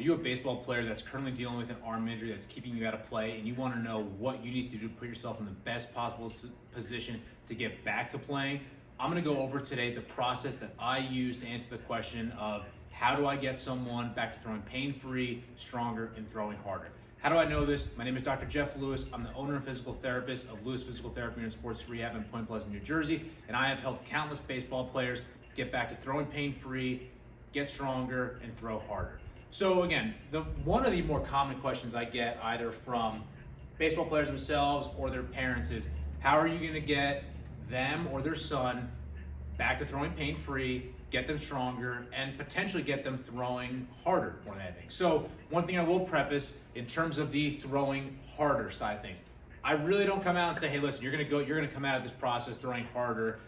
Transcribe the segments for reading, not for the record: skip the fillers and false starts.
Are you a baseball player that's currently dealing with an arm injury that's keeping you out of play, and you want to know what you need to do to put yourself in the best possible position to get back to playing? I'm going to go over today the process that I use to answer the question of how do I get someone back to throwing pain-free, stronger, and throwing harder. How do I know this? My name is Dr. Jeff Lewis. I'm the owner and physical therapist of Lewis Physical Therapy and Sports Rehab in Point Pleasant, New Jersey, and I have helped countless baseball players get back to throwing pain-free, get stronger, and throw harder. So again, one of the more common questions I get either from baseball players themselves or their parents is, how are you going to get them or their son back to throwing pain-free, get them stronger, and potentially get them throwing harder more than anything? So one thing I will preface in terms of the throwing harder side of things, I really don't come out and say, hey, listen, you're going to come out of this process throwing harder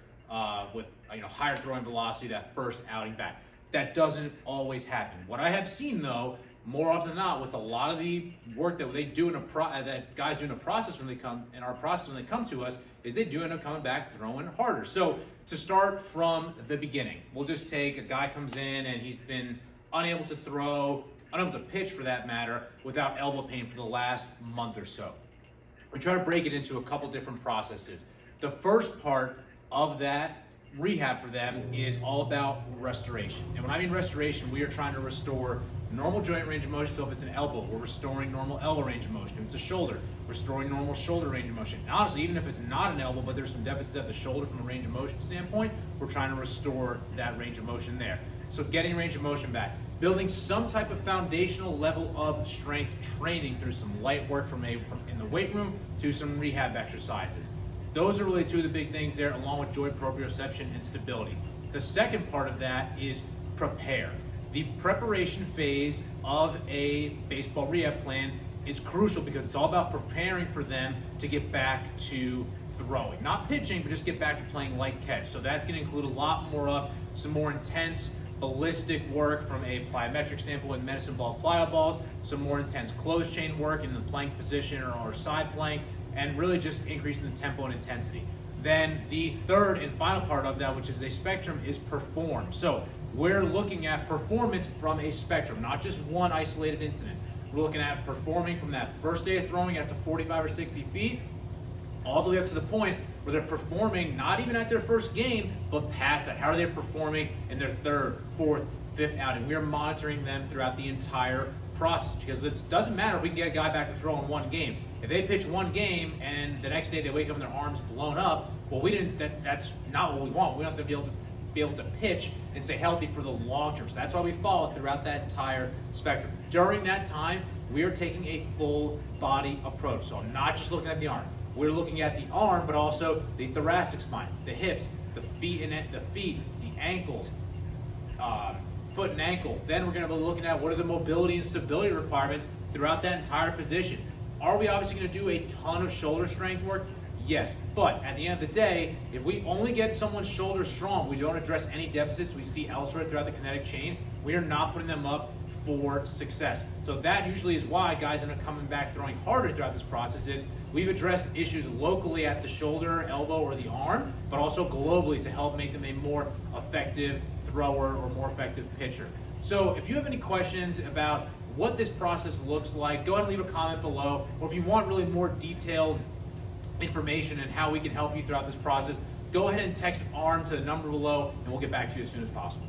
with higher throwing velocity that first outing back. That doesn't always happen. What I have seen, though, more often than not, with a lot of the work that they do that guys do in a process when they come to us, is they do end up coming back throwing harder. So to start from the beginning, we'll just take a guy comes in and he's been unable to pitch for that matter, without elbow pain for the last month or so. We try to break it into a couple different processes. The first part of that rehab for them is all about restoration. And when I mean restoration, we are trying to restore normal joint range of motion. So if it's an elbow, we're restoring normal elbow range of motion. If it's a shoulder, restoring normal shoulder range of motion. And honestly, even if it's not an elbow, but there's some deficits at the shoulder from a range of motion standpoint, we're trying to restore that range of motion there. So getting range of motion back, building some type of foundational level of strength training through some light work from in the weight room to some rehab exercises. Those are really two of the big things there, along with joint proprioception and stability. The second part of that is prepare. The preparation phase of a baseball rehab plan is crucial because it's all about preparing for them to get back to throwing. Not pitching, but just get back to playing light catch. So that's going to include a lot more of some more intense ballistic work from a plyometric standpoint with medicine ball plyo balls, some more intense closed chain work in the plank position or side plank, and really just increasing the tempo and intensity. Then the third and final part of that, which is a spectrum, is perform. So we're looking at performance from a spectrum, not just one isolated incident. We're looking at performing from that first day of throwing out to 45 or 60 feet, all the way up to the point where they're performing not even at their first game, but past that. How are they performing in their third, fourth, fifth outing? We are monitoring them throughout the entire process because it doesn't matter if we can get a guy back to throw in one game. If they pitch one game and the next day they wake up and their arm's blown up, well, that's not what we want. We want them to be able to pitch and stay healthy for the long term. So that's why we follow throughout that entire spectrum. During that time, we are taking a full body approach. So I'm not just looking at the arm. We're looking at the arm, but also the thoracic spine, the hips, the feet, the ankles, foot and ankle. Then we're going to be looking at what are the mobility and stability requirements throughout that entire position. Are we obviously going to do a ton of shoulder strength work? Yes, but at the end of the day, if we only get someone's shoulders strong, we don't address any deficits we see elsewhere throughout the kinetic chain, we are not putting them up for success. So that usually is why guys end up coming back throwing harder throughout this process is we've addressed issues locally at the shoulder, elbow, or the arm, but also globally to help make them a more effective thrower or more effective pitcher. So if you have any questions about what this process looks like, go ahead and leave a comment below. Or if you want really more detailed information and how we can help you throughout this process, go ahead and text ARM to the number below and we'll get back to you as soon as possible.